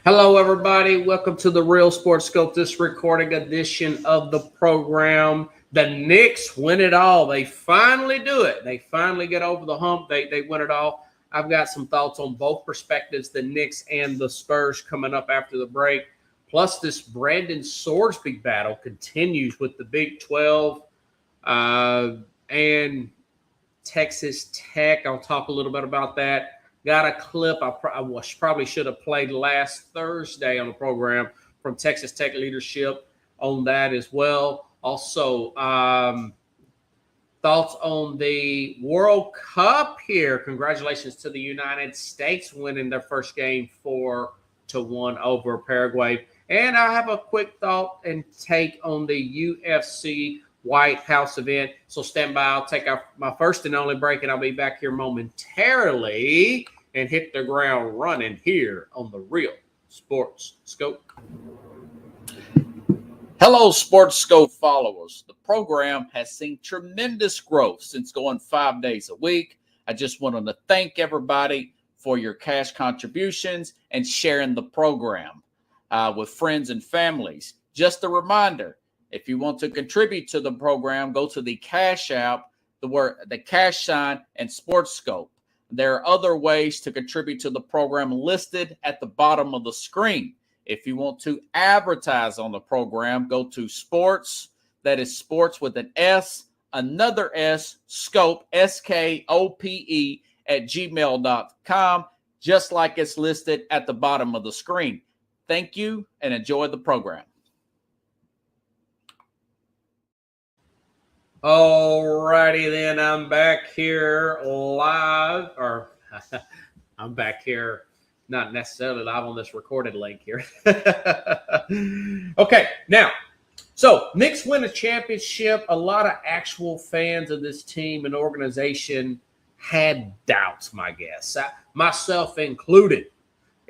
Hello, everybody. Welcome to the Real Sports Scope, this recording edition of the program. The Knicks win it all. They finally do it. They finally get over the hump. They win it all. I've got some thoughts on both perspectives, the Knicks and the Spurs, coming up after the break. Plus, this Brandon Swordsby battle continues with the Big 12 and Texas Tech. I'll talk a little bit about that. Got a clip I probably should have played last Thursday on the program from Texas Tech leadership on that as well. Also, thoughts on the World Cup here. Congratulations to the United States winning their first game 4-1 over Paraguay. And I have a quick thought and take on the UFC Whitehouse event. So stand by. I'll take my first and only break, and I'll be back here momentarily and hit the ground running here on the Real Sports Scope. Hello, Sports Scope followers. The program has seen tremendous growth since going 5 days a week. I just wanted to thank everybody for your cash contributions and sharing the program with friends and families. Just a reminder, if you want to contribute to the program, go to the Cash App, the cash sign, and Sports Scope. There are other ways to contribute to the program listed at the bottom of the screen. If you want to advertise on the program, go to sports, that is sports with an S, another S, scope, SKOPE, at gmail.com, just like it's listed at the bottom of the screen. Thank you and enjoy the program. All righty then, I'm back here live, or I'm back here not necessarily live on this recorded link here. Okay, now, so Knicks win a championship. A lot of actual fans of this team and organization had doubts, my guess, myself included,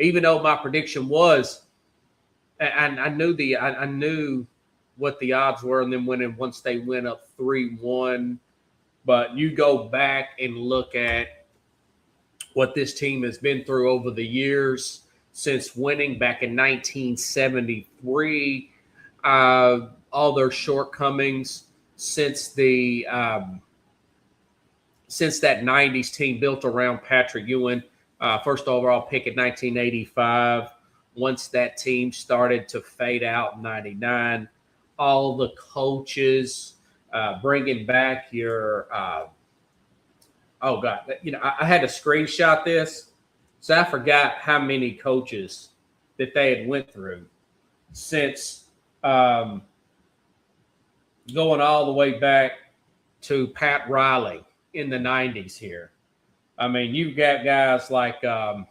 even though my prediction was, and I knew what the odds were, and then once they went up 3-1. But you go back and look at what this team has been through over the years since winning back in 1973, all their shortcomings since that 90s team built around Patrick Ewing, first overall pick in 1985. Once that team started to fade out in 99, all the coaches, bringing back your I had to screenshot this, so I forgot how many coaches that they had went through since going all the way back to Pat Riley in the 90s here. I mean, you've got guys like Don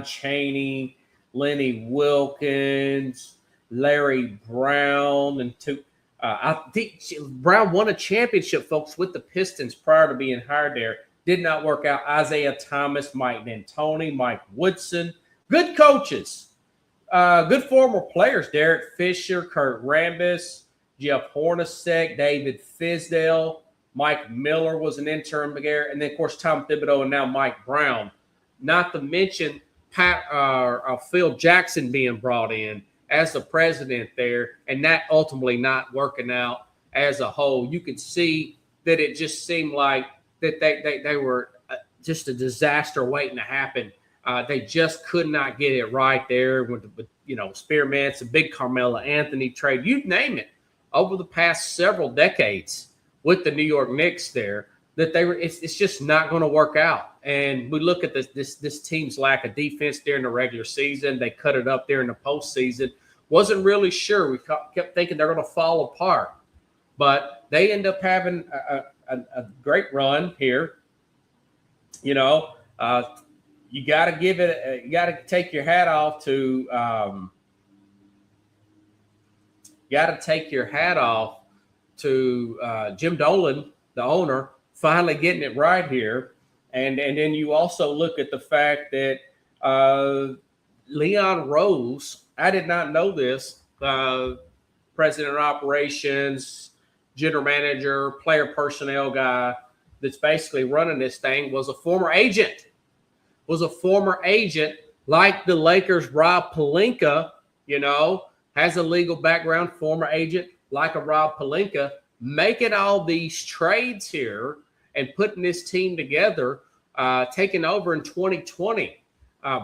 Chaney, Lenny Wilkins, Larry Brown, and I think Brown won a championship, folks, with the Pistons prior to being hired there. Did not work out. Isaiah Thomas, Mike D'Antoni, Mike Woodson, good coaches, good former players. Derek Fisher, Kurt Rambis, Jeff Hornacek, David Fizdale, Mike Miller was an interim there, and then of course Tom Thibodeau and now Mike Brown. Not to mention Phil Jackson being brought in as the president there, and that ultimately not working out as a whole. You could see that it just seemed like that they were just a disaster waiting to happen. They just could not get it right there with Spearman, the big Carmelo Anthony trade, you name it, over the past several decades with the New York Knicks there. That it's just not going to work out. And we look at this team's lack of defense during the regular season. They cut it up there in the postseason. Wasn't really sure. We kept thinking they're going to fall apart, but they end up having a great run here. You got to give it. You got to take your hat off to. Jim Dolan, the owner, finally getting it right here. And then you also look at the fact that Leon Rose, I did not know this, president of operations, general manager, player personnel guy that's basically running this thing, was a former agent was a former agent like the Lakers' Rob Pelinka, has a legal background, former agent like a Rob Pelinka, making all these trades here and putting this team together, taking over in 2020,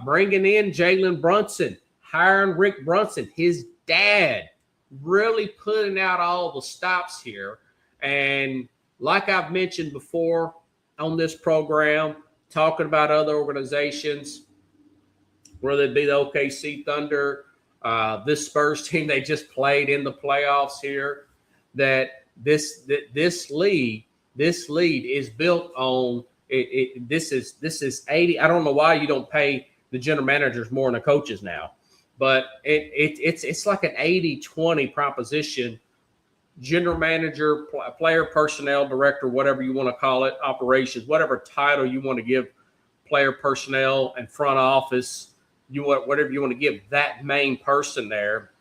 bringing in Jalen Brunson, hiring Rick Brunson, his dad, really putting out all the stops here. And like I've mentioned before on this program, talking about other organizations, whether it be the OKC Thunder, this Spurs team they just played in the playoffs here, that this league is built on it. This is 80. I don't know why you don't pay the general managers more than the coaches now, but it's like an 80-20 proposition. General manager, player personnel director, whatever you want to call it, operations, whatever title you want to give player personnel and front office, whatever you want to give that main person there,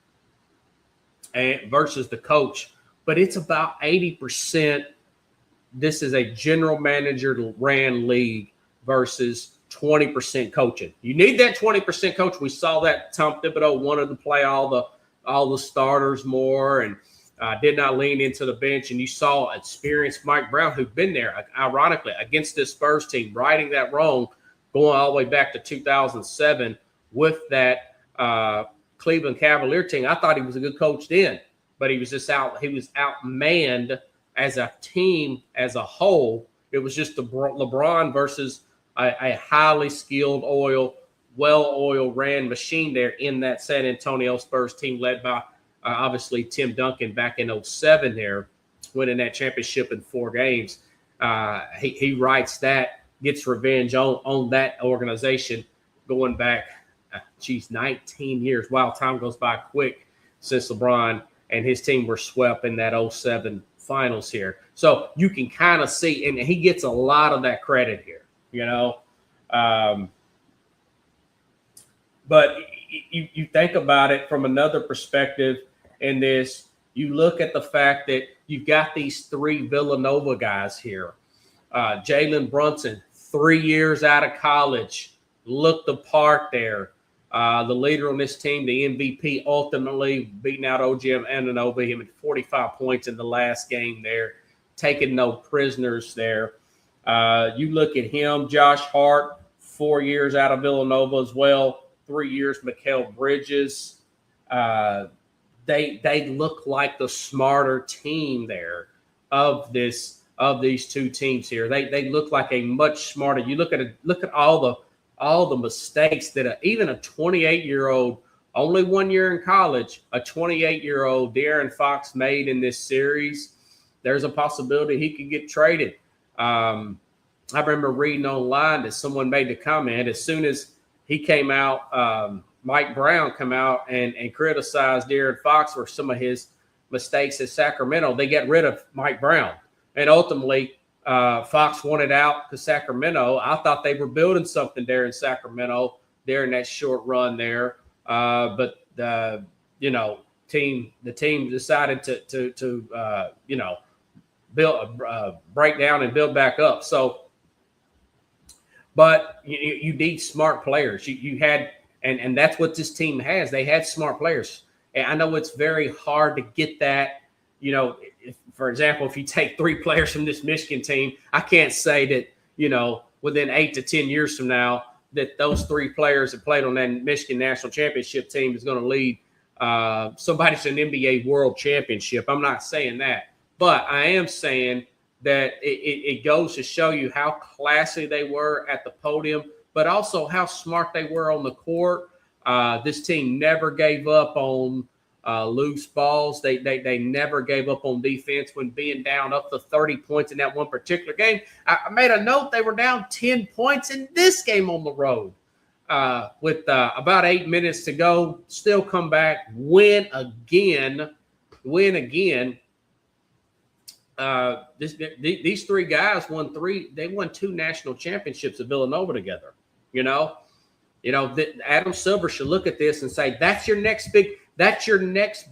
and versus the coach. But it's about 80%. This is a general manager ran league versus 20% coaching. You need that 20% coach. We saw that Tom Thibodeau wanted to play all the starters more and did not lean into the bench. And you saw experienced Mike Brown, who'd been there, ironically, against this Spurs team, righting that wrong, going all the way back to 2007 with that Cleveland Cavalier team. I thought he was a good coach then, but he was outmanned as a team as a whole. It was just LeBron versus a highly skilled, well-oiled ran machine there in that San Antonio Spurs team led by obviously Tim Duncan back in 2007 there, winning that championship in 4 games. He writes that, gets revenge on that organization going back, 19 years. Wow, time goes by quick since LeBron and his team were swept in that 2007 finals here. So you can kind of see, and he gets a lot of that credit here, but you think about it from another perspective in this. You look at the fact that you've got these 3 Villanova guys here. Jalen Brunson, 3 years out of college, looked the part there. The leader on this team, the MVP, ultimately beating out OG Anunoby. Him at 45 points in the last game there, taking no prisoners there. You look at him, Josh Hart, 4 years out of Villanova as well. 3 years, Mikal Bridges. They look like the smarter team there of these 2 teams here. They look like a much smarter. You look at all the mistakes that even a 28-year-old, only 1 year in college, a 28-year-old De'Aaron Fox made in this series. There's a possibility he could get traded. I remember reading online that someone made the comment as soon as he came out, Mike Brown come out and criticized De'Aaron Fox for some of his mistakes at Sacramento. They get rid of Mike Brown. And ultimately, Fox wanted out to Sacramento. I thought they were building something there in Sacramento during that short run there. But the team decided to build, break down and build back up. So, but you need smart players. You had, and that's what this team has. They had smart players. And I know it's very hard to get that, for example, if you take 3 players from this Michigan team, I can't say that, within 8 to 10 years from now, that those 3 players that played on that Michigan national championship team is going to lead somebody to an NBA world championship. I'm not saying that, but I am saying that it goes to show you how classy they were at the podium, but also how smart they were on the court. This team never gave up on loose balls. They never gave up on defense when being down up to 30 points in that one particular game. I made a note they were down 10 points in this game on the road with about 8 minutes to go. Still come back, win again. These 3 guys won 2 national championships at Villanova together. Adam Silver should look at this and say, that's your next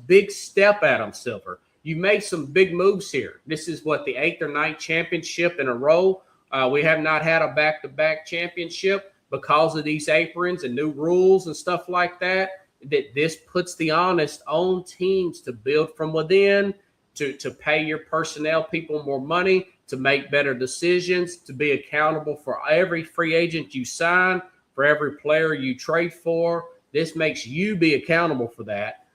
big step, Adam Silver. You made some big moves here. This is what, the 8th or 9th championship in a row. We have not had a back-to-back championship, because of these aprons and new rules and stuff like that, that this puts the onus on teams to build from within, to pay your personnel people more money, to make better decisions, to be accountable for every free agent you sign, for every player you trade for. This makes you be accountable for that.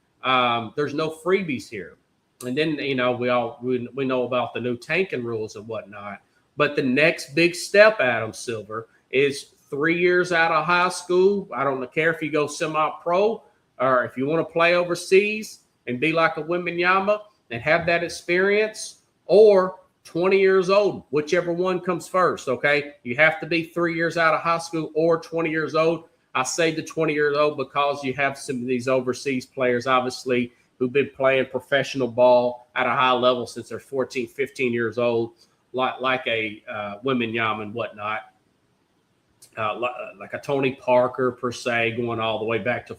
There's no freebies here. And then, we know about the new tanking rules and whatnot. But the next big step, Adam Silver, is 3 years out of high school. I don't care if you go semi-pro or if you want to play overseas and be like a Wembanyama and have that experience, or 20 years old, whichever one comes first, okay? You have to be 3 years out of high school or 20 years old. I say the 20 years old because you have some of these overseas players, obviously, who've been playing professional ball at a high level since they're 14, 15 years old, like a Wembanyama and whatnot. Like a Tony Parker, per se, going all the way back to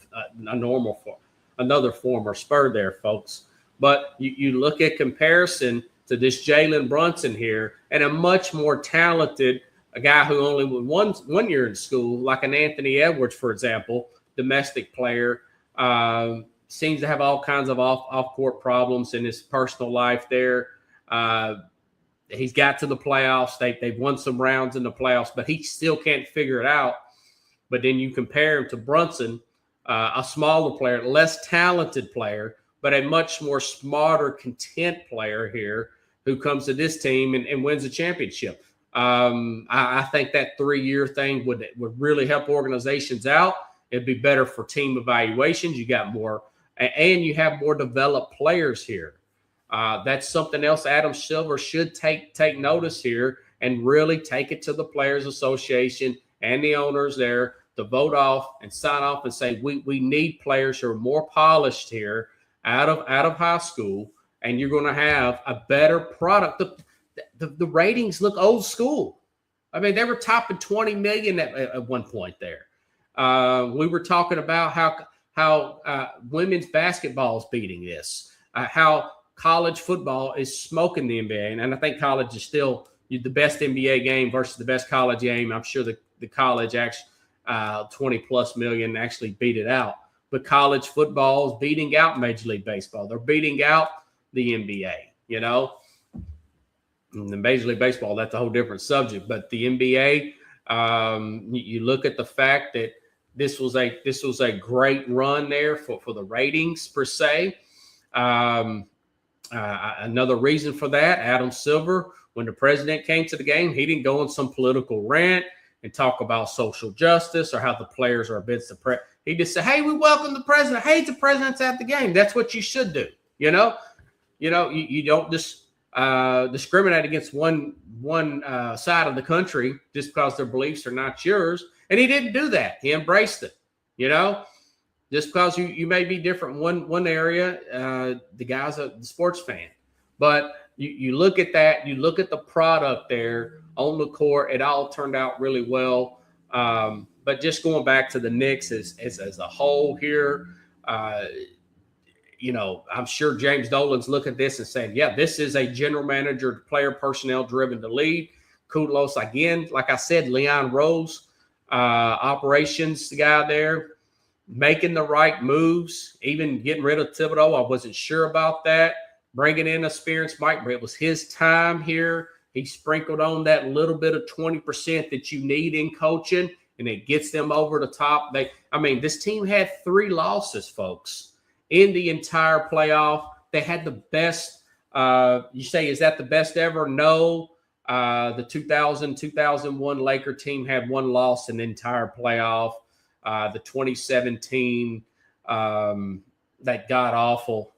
another former Spur there, folks. But you look at comparison to this Jalen Brunson here, and a much more talented, a guy who only went 1 year in school, like an Anthony Edwards, for example, domestic player, seems to have all kinds of off-court problems in his personal life there. He's got to the playoffs. They've won some rounds in the playoffs, but he still can't figure it out. But then you compare him to Brunson, a smaller player, less talented player, but a much more smarter, content player here who comes to this team and wins a championship. I think that 3-year thing would really help organizations out. It'd be better for team evaluations. You got more, and you have more developed players here. That's something else Adam Silver should take notice here and really take it to the Players Association and the owners there to vote off and sign off and say, we need players who are more polished here out of high school, and you're going to have a better product. The ratings look old school. I mean, they were topping 20 million at one point there. We were talking about how women's basketball is beating this, how college football is smoking the NBA. And I think college is still the best NBA game versus the best college game. I'm sure the college actually 20 plus million actually beat it out. But college football is beating out Major League Baseball. They're beating out the NBA, And the Major League Baseball, that's a whole different subject. But the NBA, you look at the fact that this was a great run there for the ratings per se. Another reason for that, Adam Silver, when the president came to the game, he didn't go on some political rant and talk about social justice or how the players are against the press. He just said, "Hey, we welcome the president. Hey, the president's at the game." That's what you should do. You don't just discriminate against one side of the country just because their beliefs are not yours. And he didn't do that. He embraced it. Just because you may be different in one area, the guy's a sports fan. But you look at that, you look at the product there on the court, it all turned out really well. But just going back to the Knicks as a whole here, I'm sure James Dolan's looking at this and saying, yeah, this is a general manager, player personnel driven to lead. Kudos again, like I said, Leon Rose, operations guy there, making the right moves, even getting rid of Thibodeau. I wasn't sure about that. Bringing in experienced Mike, it was his time here. He sprinkled on that little bit of 20% that you need in coaching, and it gets them over the top. This team had 3 losses, folks, in the entire playoff. They had the best. You say, is that the best ever? No. The 2000-2001 Laker team had 1 loss in the entire playoff. The 2017, that god-awful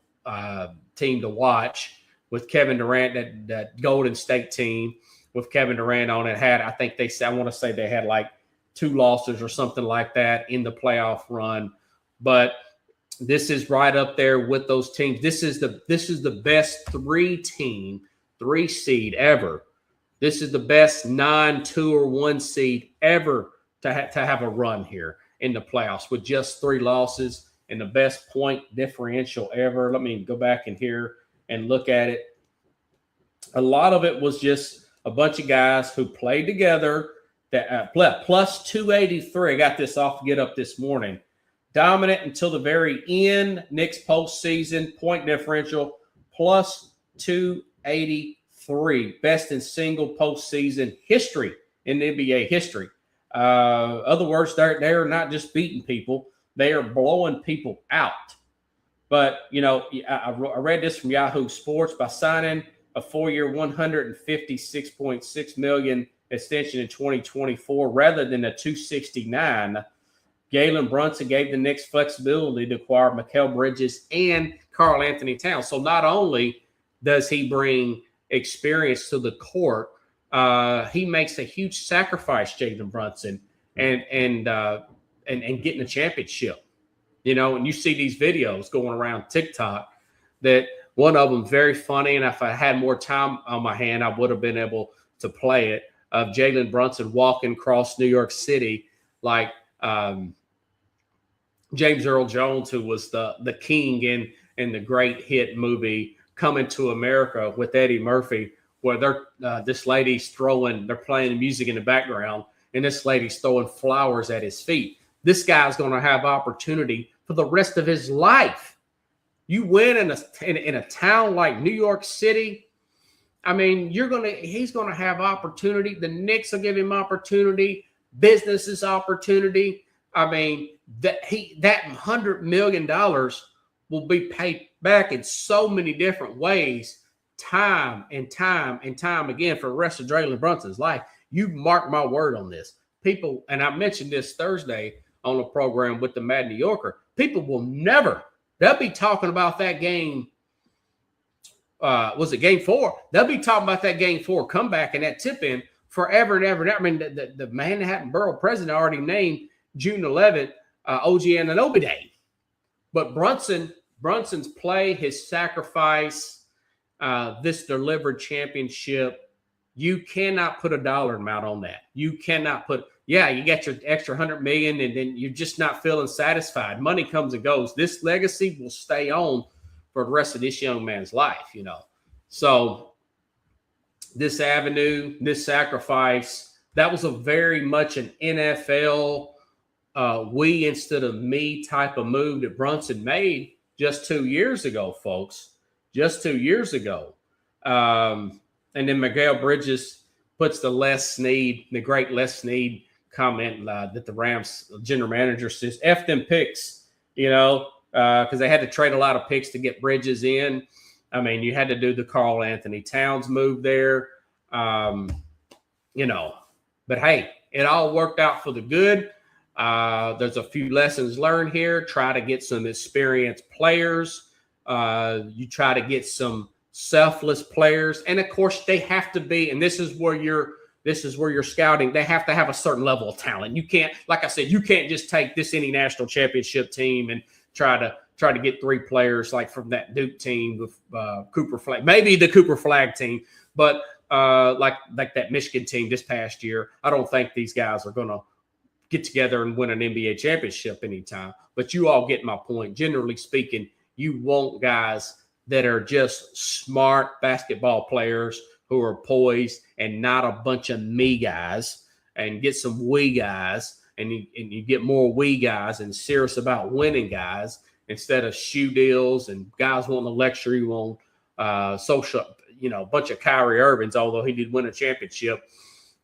team to watch with Kevin Durant, that Golden State team with Kevin Durant on it I want to say they had like 2 losses or something like that in the playoff run. But this is right up there with those teams. This is the best 3 seed ever. This is the best 9, 2, or 1 seed ever to have a run here in the playoffs with just 3 losses and the best point differential ever. Let me go back in here and look at it. A lot of it was just a bunch of guys who played together, That plus 283. I got this off Get Up this morning. Dominant until the very end. Knicks postseason point differential plus 283. Best in single postseason history in the NBA history. Other words, they're not just beating people; they are blowing people out. But I read this from Yahoo Sports. By signing a 4-year, $156.6 million extension in 2024 rather than a 269, Jalen Brunson gave the Knicks flexibility to acquire Mikal Bridges and Karl Anthony Towns. So not only does he bring experience to the court, he makes a huge sacrifice, Jalen Brunson, and getting a championship. And you see these videos going around TikTok that one of them very funny, and if I had more time on my hand, I would have been able to play it, of Jalen Brunson walking across New York City like James Earl Jones, who was the king in the great hit movie Coming to America with Eddie Murphy, where they're playing music in the background, and this lady's throwing flowers at his feet. This guy's going to have opportunity for the rest of his life. You win in a town like New York City. I mean, he's going to have opportunity. The Knicks will give him opportunity. Businesses opportunity. I mean, that $100 million will be paid back in so many different ways, time and time and time again, for the rest of Jalen Brunson's life. You mark my word on this. People, and I mentioned this Thursday on the program with the Mad New Yorker, people will never, they'll be talking about that game. Was it game 4? They'll be talking about that game 4 comeback and that tip in forever and ever and ever. I mean, the Manhattan Borough president already named June 11th OG Anunoby Day. But Brunson's play, his sacrifice, this delivered championship, you cannot put a dollar amount on that. You cannot put, you get your extra $100 million and then you're just not feeling satisfied. Money comes and goes. This legacy will stay on for the rest of this young man's life, So this avenue, this sacrifice, that was a very much an NFL we instead of me type of move that Brunson made just 2 years ago, folks. Just 2 years ago. And then Mikal Bridges puts the great Les Snead comment that the Rams general manager says, F them picks, because they had to trade a lot of picks to get Bridges in. I mean, you had to do the Karl Anthony Towns move there, But hey, it all worked out for the good. There's a few lessons learned here. Try to get some experienced players. You try to get some selfless players. And, of course, they have to be – and this is where you're scouting. They have to have a certain level of talent. You can't – like I said, you can't just take this any national championship team and – try to get 3 players like from that Duke team with Cooper Flag, maybe the Cooper Flag team, but like that Michigan team this past year. I don't think these guys are going to get together and win an NBA championship anytime. But you all get my point. Generally speaking, you want guys that are just smart basketball players who are poised and not a bunch of me guys, and get some we guys. And you get more we guys and serious about winning guys instead of shoe deals and guys wanting to lecture you on social, a bunch of Kyrie Irvings, although he did win a championship,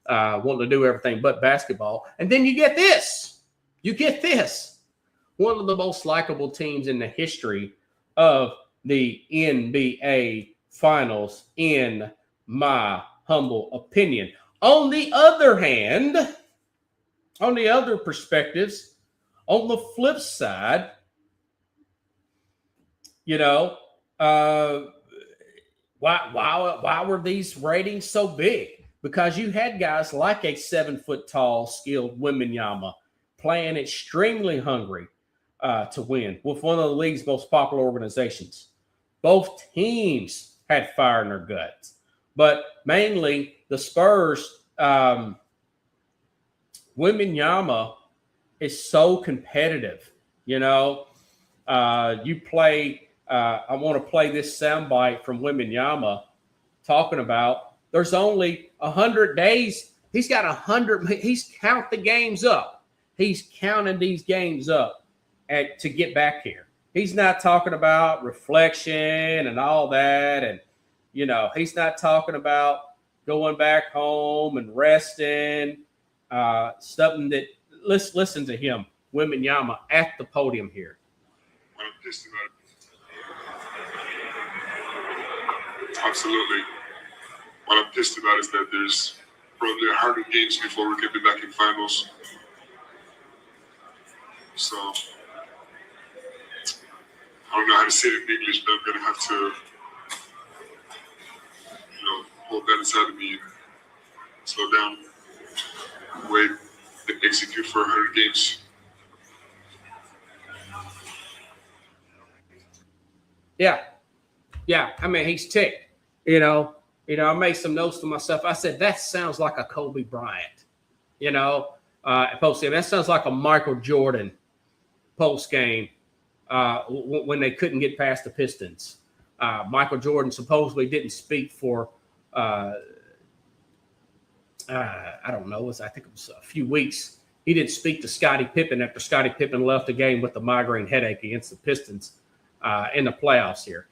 wanting to do everything but basketball. And then you get this. One of the most likable teams in the history of the NBA Finals, in my humble opinion. On the other hand, on the other perspectives, on the flip side, why were these ratings so big? Because you had guys like a 7-foot-tall, skilled Wembanyama playing extremely hungry to win with one of the league's most popular organizations. Both teams had fire in their guts, but mainly the Spurs. Wembanyama is so competitive, You play. I want to play this soundbite from Wembanyama talking about there's only 100 days. He's got 100. He's count the games up. He's counting these games up to get back here. He's not talking about reflection and all that. And, he's not talking about going back home and resting. Something that, let's listen to him, Wembanyama, at the podium here. I'm pissed about it. Absolutely. What I'm pissed about is that there's probably 100 games before we can be back in finals. So, I don't know how to say it in English, but I'm going to have to, hold that inside of me and slow down, wait, and execute for 100 games. Yeah. I mean, he's ticked. I made some notes to myself. I said, that sounds like a Kobe Bryant. Post-game. That sounds like a Michael Jordan post-game when they couldn't get past the Pistons. Michael Jordan supposedly didn't speak for, I don't know, I think it was a few weeks. He didn't speak to Scottie Pippen after Scottie Pippen left the game with the migraine headache against the Pistons in the playoffs here.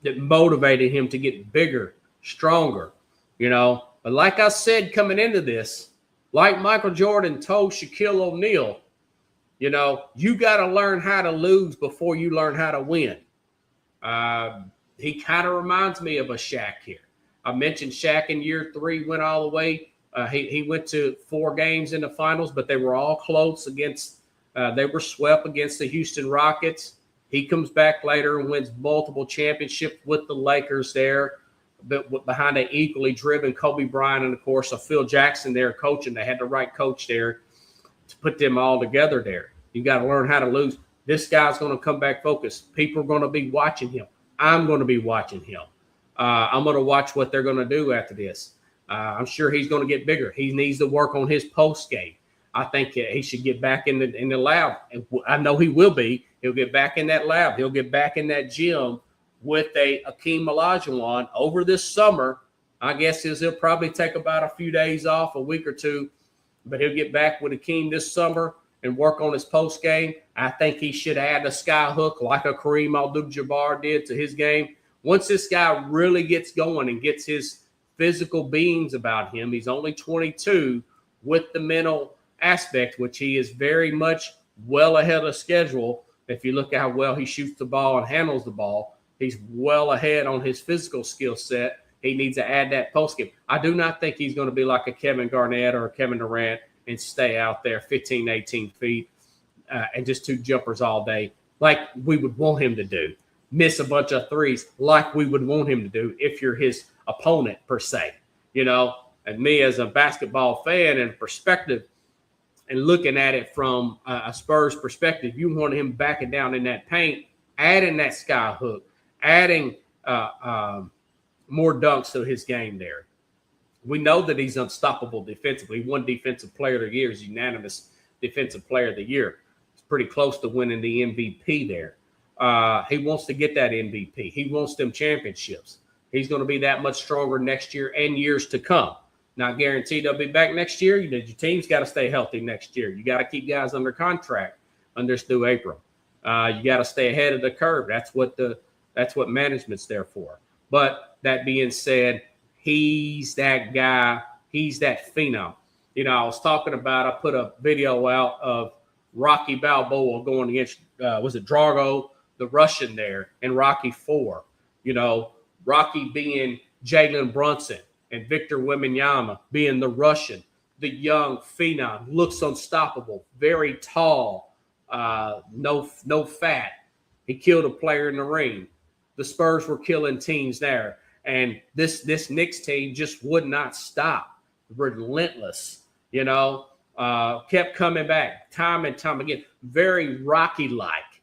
That motivated him to get bigger, stronger, But like I said coming into this, like Michael Jordan told Shaquille O'Neal, you got to learn how to lose before you learn how to win. He kind of reminds me of a Shaq here. I mentioned Shaq in year 3 went all the way. He went to 4 games in the finals, but they were all close against they were swept against the Houston Rockets. He comes back later and wins multiple championships with the Lakers there, but behind an equally driven Kobe Bryant and, of course, a Phil Jackson there coaching. They had the right coach there to put them all together there. You got to learn how to lose. This guy's going to come back focused. People are going to be watching him. I'm going to be watching him. I'm going to watch what they're going to do after this. I'm sure he's going to get bigger. He needs to work on his post game. I think he should get back in the lab. I know he will be. He'll get back in that lab. He'll get back in that gym with a Akeem Olajuwon over this summer. I guess he'll probably take about a few days off, a week or two, but he'll get back with Akeem this summer and work on his post game. I think he should add a sky hook like a Kareem Abdul-Jabbar did to his game. Once this guy really gets going and gets his physical beings about him, he's only 22 with the mental aspect, which he is very much well ahead of schedule. If you look at how well he shoots the ball and handles the ball, he's well ahead on his physical skill set. He needs to add that post game. I do not think he's going to be like a Kevin Garnett or a Kevin Durant and stay out there 15, 18 feet and just 2 jumpers all day like we would want him to do. Miss a bunch of threes like we would want him to do if you're his opponent per se, And me as a basketball fan and perspective and looking at it from a Spurs perspective, you want him backing down in that paint, adding that sky hook, adding more dunks to his game there. We know that he's unstoppable defensively. He won Defensive Player of the Year. He's unanimous Defensive Player of the Year. He's pretty close to winning the MVP there. He wants to get that MVP. He wants them championships. He's going to be that much stronger next year and years to come. Not guaranteed they'll be back next year. Your team's got to stay healthy next year. You got to keep guys under contract through April. You got to stay ahead of the curve. That's what management's there for. But that being said, he's that guy. He's that phenom. I was talking about, I put a video out of Rocky Balboa going against, was it Drago, the Russian there, in Rocky 4. Rocky being Jalen Brunson and Victor Wembanyama being the Russian, the young phenom, looks unstoppable, very tall, no fat. He killed a player in the ring. The Spurs were killing teams there. And this Knicks team just would not stop. Relentless, kept coming back time and time again. Very Rocky-like,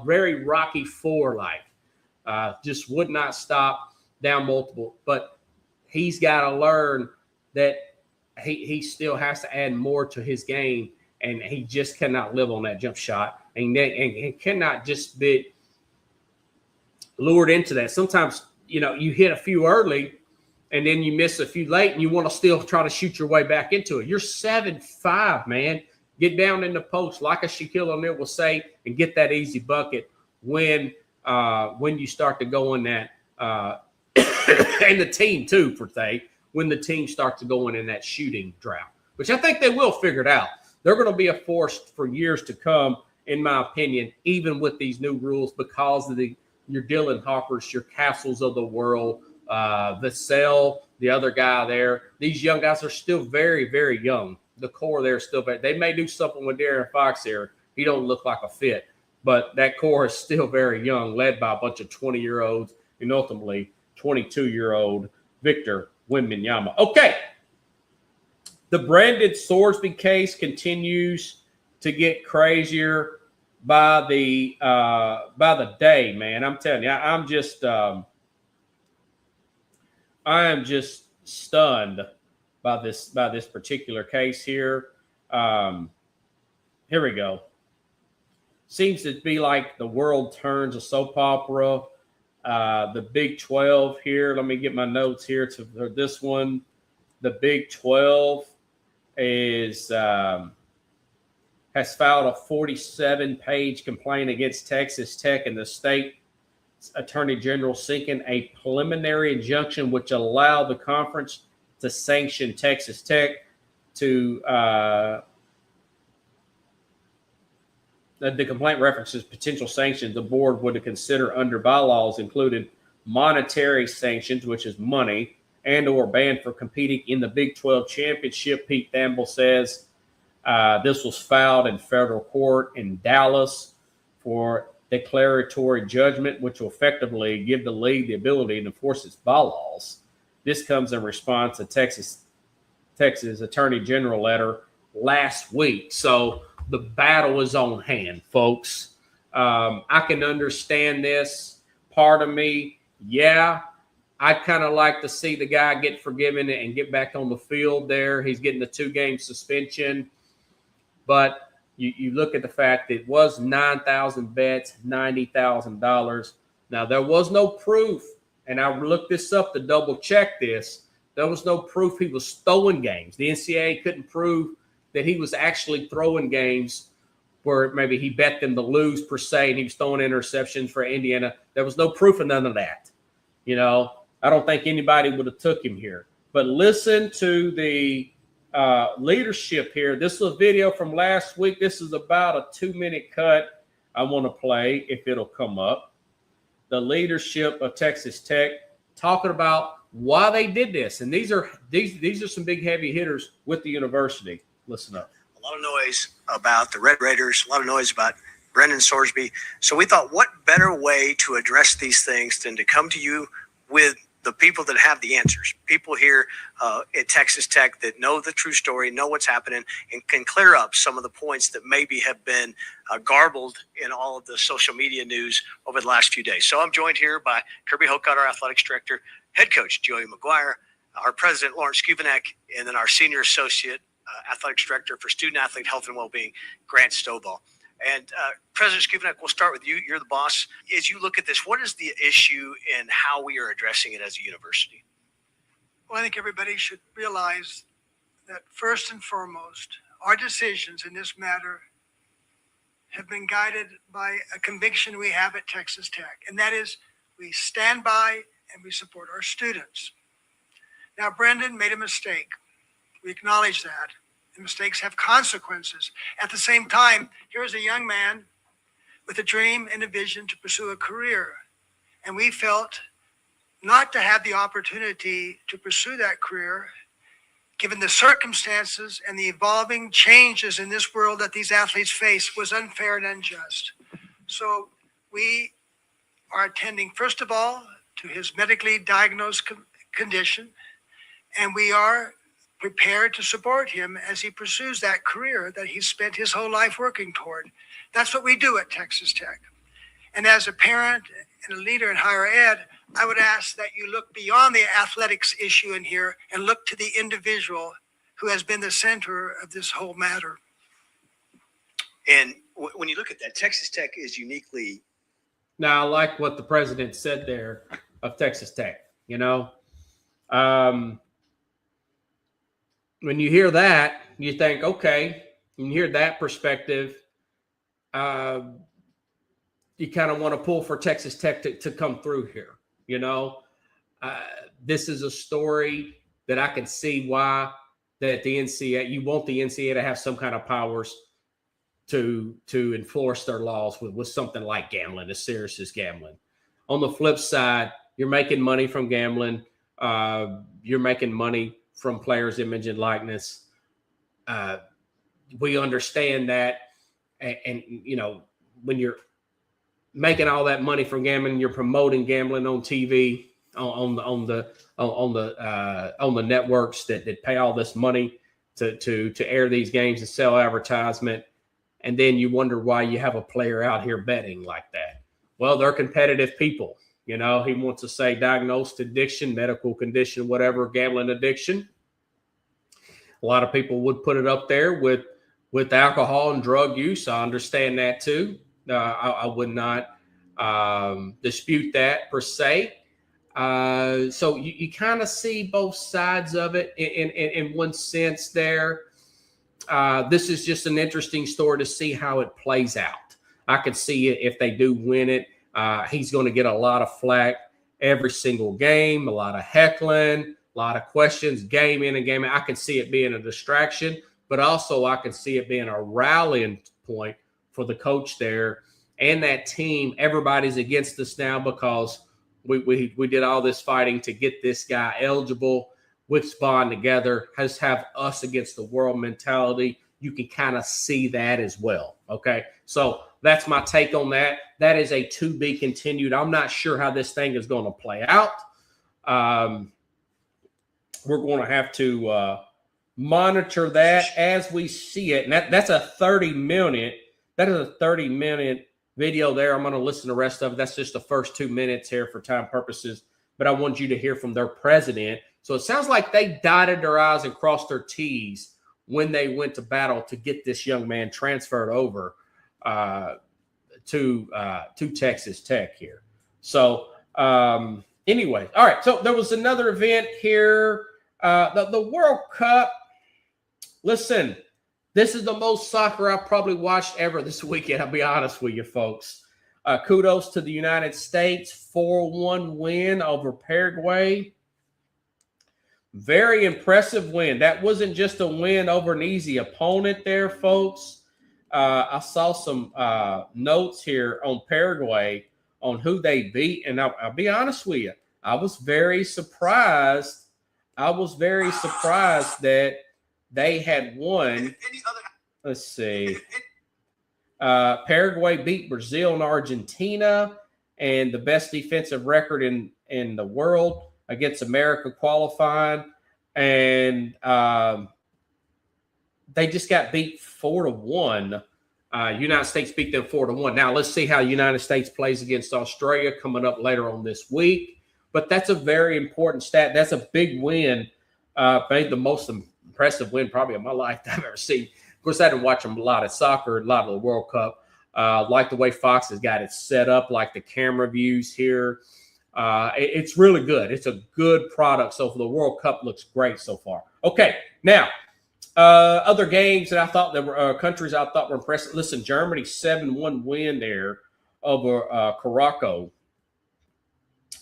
very Rocky 4-like. Just would not stop, down multiple. But he's got to learn that he still has to add more to his game, and he just cannot live on that jump shot and cannot just be lured into that. Sometimes, you hit a few early and then you miss a few late, and you want to still try to shoot your way back into it. You're 7'5", man. Get down in the post, like a Shaquille O'Neal will say, and get that easy bucket when you start to go in that, and the team too, for say, when the team starts to go in that shooting drought, which I think they will figure it out. They're going to be a force for years to come, in my opinion, even with these new rules, because of your Dylan Hoppers, your Castles of the world, Vassell, the other guy there. These young guys are still very, very young. The core there is still very. They may do something with Darren Fox here. He don't look like a fit, but that core is still very young, led by a bunch of 20-year-olds and ultimately 22-year-old Victor Wembanyama. Okay. The Brandon Sorsby case continues to get crazier by the day, man. I'm telling you, I am just stunned by this particular case here. Here we go. Seems to be like the world turns a soap opera. The Big 12 here. Let me get my notes here for this one. The Big 12 has filed a 47-page complaint against Texas Tech and the state attorney general seeking a preliminary injunction which allowed the conference to sanction Texas Tech to the complaint references potential sanctions the board would consider under bylaws included monetary sanctions, which is money, and or ban for competing in the Big 12 championship. Pete Thamble says this was filed in federal court in Dallas for declaratory judgment, which will effectively give the league the ability to enforce its bylaws. This comes in response to Texas Attorney General letter last week. So the battle is on hand, folks. I can understand this. Part of me, I'd kind of like to see the guy get forgiven and get back on the field there. He's getting a 2-game suspension. But you look at the fact that it was 9,000 bets, $90,000. Now, there was no proof, and I looked this up to double check this. There was no proof he was throwing games. The NCAA couldn't prove that he was actually throwing games where maybe he bet them to lose per se, and he was throwing interceptions for Indiana. There was no proof of none of that. You know, I don't think anybody would have took him here. But listen to the leadership here. This is a video from last week. This is about a 2-minute cut I want to play if it'll come up. The leadership of Texas Tech talking about why they did this. And these are some big heavy hitters with the university. Listen up. A lot of noise about the Red Raiders, a lot of noise about Brendan Sorsby. So we thought, what better way to address these things than to come to you with the people that have the answers, people here at Texas Tech that know the true story, know what's happening, and can clear up some of the points that maybe have been garbled in all of the social media news over the last few days. So I'm joined here by Kirby Hokot, our athletics director, head coach Joey McGuire, our president Lawrence Skubanek, and then our senior associate athletics director for student athlete health and well-being, Grant Stovall. And President Skubanek, we'll start with you. You're the boss. As you look at this, what is the issue and how we are addressing it as a university? Well, I think everybody should realize that first and foremost, our decisions in this matter have been guided by a conviction we have at Texas Tech, and that is we stand by and we support our students. Now, Brendan made a mistake. We acknowledge that. The mistakes have consequences. At the same time, here's a young man with a dream and a vision to pursue a career. And we felt not to have the opportunity to pursue that career, given the circumstances and the evolving changes in this world that these athletes face, was unfair and unjust. So we are attending, first of all, to his medically diagnosed condition, and we are prepared to support him as he pursues that career that he's spent his whole life working toward. That's what we do at Texas Tech. And as a parent and a leader in higher ed, I would ask that you look beyond the athletics issue in here and look to the individual who has been the center of this whole matter. And when you look at that, Texas Tech is uniquely. Now, I like what the president said there of Texas Tech. You know, When you hear that, you think, okay, when you hear that perspective, you kind of want to pull for Texas Tech to come through here. You know, this is a story that I can see why that the NCAA, you want the NCAA to have some kind of powers to enforce their laws with something like gambling, as serious as gambling. On the flip side, you're making money from gambling. You're making money from players' image and likeness. We understand that. And, you know, when you're making all that money from gambling, you're promoting gambling on TV, on the networks that pay all this money to air these games and sell advertisement. And then you wonder why you have a player out here betting like that. Well, they're competitive people. You know, he wants to say diagnosed addiction, medical condition, whatever, gambling addiction. A lot of people would put it up there with alcohol and drug use. I understand that too. I would not dispute that per se. So you kind of see both sides of it in one sense there. This is just an interesting story to see how it plays out. I could see it if they do win it. He's going to get a lot of flack every single game, a lot of heckling, a lot of questions, game in and game out. I can see it being a distraction, but also I can see it being a rallying point for the coach there and that team. Everybody's against us now because we did all this fighting to get this guy eligible. Wits bond together, has have us against the world mentality. You can kind of see that as well. Okay, so that's my take on that. That is a to be continued. I'm not sure how this thing is going to play out. We're going to have to monitor that as we see it. And that's a 30-minute. That is a 30-minute video there. I'm going to listen to the rest of it. That's just the first 2 minutes here for time purposes. But I want you to hear from their president. So it sounds like they dotted their I's and crossed their T's when they went to battle to get this young man transferred over to Texas Tech here. So anyway, all right. So there was another event here, the World Cup. Listen, this is the most soccer I've probably watched ever this weekend. I'll be honest with you, folks. Kudos to the United States, 4-1 win over Paraguay. Very impressive win. That wasn't just a win over an easy opponent there, folks. I saw some notes here on Paraguay on who they beat, and I'll be honest with you. I was very surprised. That they had won. Let's see. Paraguay beat Brazil and Argentina, and the best defensive record in the world against America qualifying, and they just got beat 4-1. United States beat them 4-1. Now let's see how United States plays against Australia coming up later on this week. But that's a very important stat. That's a big win. Made the most impressive win probably of my life I've ever seen. Of course, I didn't watch a lot of soccer, a lot of the World Cup. Like the way Fox has got it set up, like the camera views here. It's really good. It's a good product. So for the World Cup, looks great so far. Okay, now other games that I thought that were countries I thought were impressive. Listen, Germany 7-1 win there over Morocco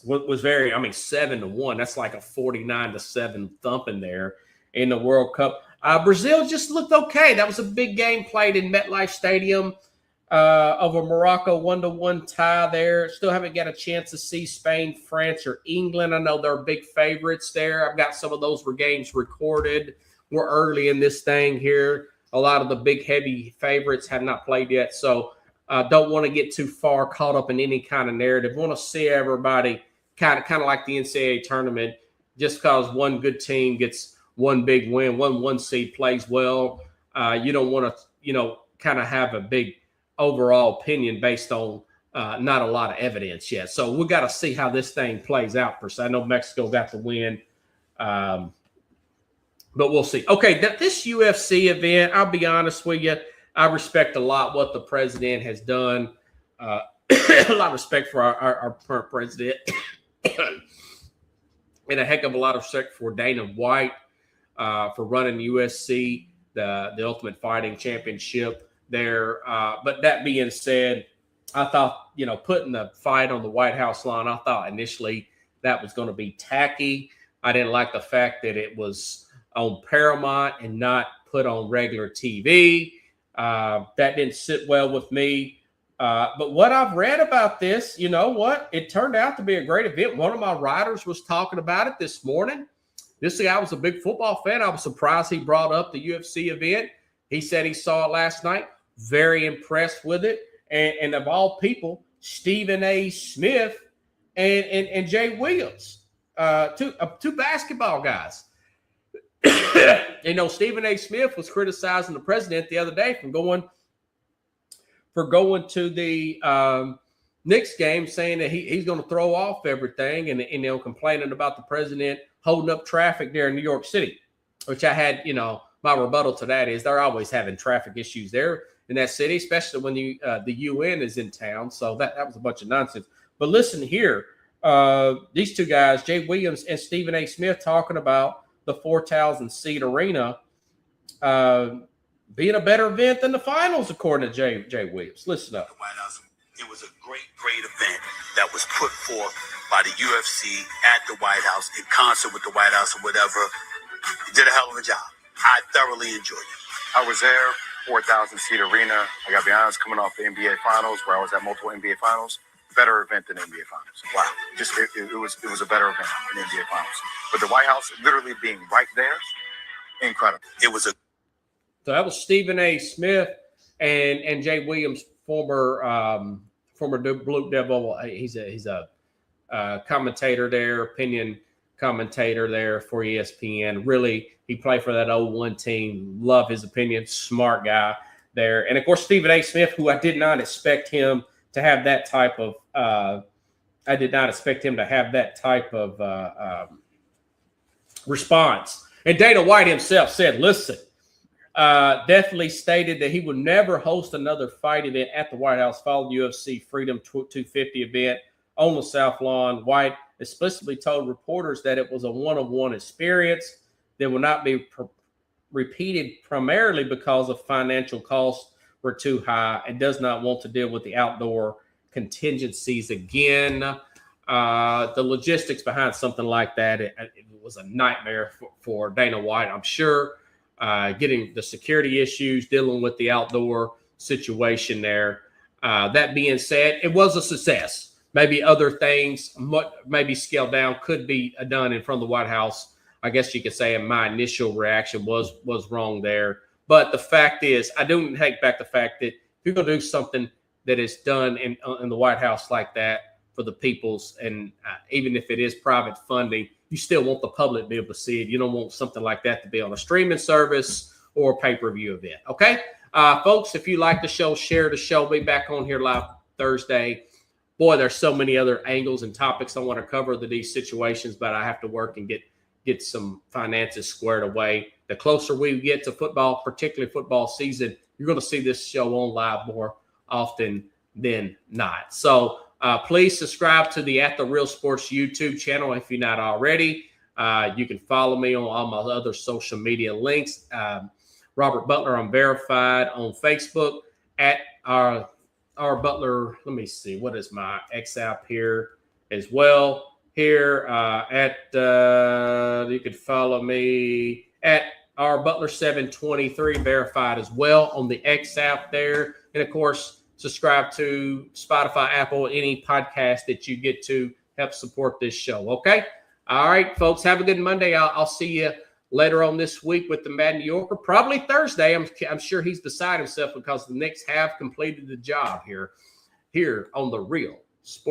was very. 7-1. That's like a 49-7 thumping there in the World Cup. Brazil just looked okay. That was a big game played in MetLife Stadium. Over Morocco, 1-1 tie there. Still haven't got a chance to see Spain, France, or England. I know they're big favorites there. I've got some of those games recorded. We're early in this thing here. A lot of the big, heavy favorites have not played yet, so don't want to get too far caught up in any kind of narrative. Want to see everybody kind of like the NCAA tournament. Just because one good team gets one big win, one seed plays well, you don't want to, kind of have a big overall opinion based on not a lot of evidence yet. So we got to see how this thing plays out per se. I know Mexico got the win, but we'll see. Okay, this UFC event, I'll be honest with you, I respect a lot what the president has done. A lot of respect for our current president. and a heck of a lot of respect for Dana White for running USC, the Ultimate Fighting Championship there. But that being said, I thought, putting the fight on the White House line, I thought initially that was going to be tacky. I didn't like the fact that it was on Paramount and not put on regular TV. That didn't sit well with me. But what I've read about this, you know what? It turned out to be a great event. One of my writers was talking about it this morning. This guy was a big football fan. I was surprised he brought up the UFC event. He said he saw it last night. Very impressed with it. And of all people, Stephen A. Smith and Jay Williams, two basketball guys. Stephen A. Smith was criticizing the president the other day for going to the Knicks game, saying that he's going to throw off everything, and complaining about the president holding up traffic there in New York City, which I had, my rebuttal to that is they're always having traffic issues there in that city, especially when the UN is in town. So that was a bunch of nonsense. But listen here, these two guys, Jay Williams and Stephen A. Smith, talking about the 4,000-seat arena being a better event than the finals, according to Jay Williams. Listen up. White House. It was a great event that was put forth by the UFC at the White House in concert with the White House or whatever. You did a hell of a job. I thoroughly enjoyed it. I was there, 4,000-seat arena. I got to be honest, coming off the NBA Finals, where I was at multiple NBA Finals, better event than NBA Finals. Wow, it was a better event than NBA Finals. But the White House literally being right there, incredible. It was a. So that was Stephen A. Smith and Jay Williams, former Blue Devil. He's a commentator there, opinion commentator there for ESPN. Really, he played for that 01 team. Love his opinion. Smart guy there. And of course, Stephen A. Smith, who I did not expect him to have that type of response. And Dana White himself said, listen, definitely stated that he would never host another fight event at the White House following UFC Freedom 250 event on the South Lawn. White explicitly told reporters that it was a one-on-one experience that will not be repeated, primarily because of financial costs were too high, and does not want to deal with the outdoor contingencies again. The logistics behind something like that, it was a nightmare for Dana White, I'm sure. Getting the security issues, dealing with the outdoor situation there. That being said, it was a success. Maybe other things, maybe scaled down, could be done in front of the White House. I guess you could say my initial reaction was wrong there. But the fact is, I don't take back the fact that if you're going to do something that is done in the White House like that for the people's, and even if it is private funding, you still want the public to be able to see it. You don't want something like that to be on a streaming service or a pay-per-view event. Okay, folks, if you like the show, share the show. Be back on here live Thursday. Boy, there's so many other angles and topics I want to cover these situations, but I have to work and get some finances squared away. The closer we get to football, particularly football season, you're going to see this show on live more often than not. So please subscribe to the At The Real Sports YouTube channel if you're not already. You can follow me on all my other social media links. Robert Butler, I'm verified on Facebook at our Butler. Let me see, what is my X app here as well? Here you can follow me at our Butler 723, verified as well on the X app there. And of course, subscribe to Spotify, Apple, any podcast that you get to help support this show. Okay. All right, folks, have a good Monday. I'll see you later on this week with the Mad New Yorker, probably Thursday. I'm sure he's beside himself because the Knicks have completed the job here on the Real Sports.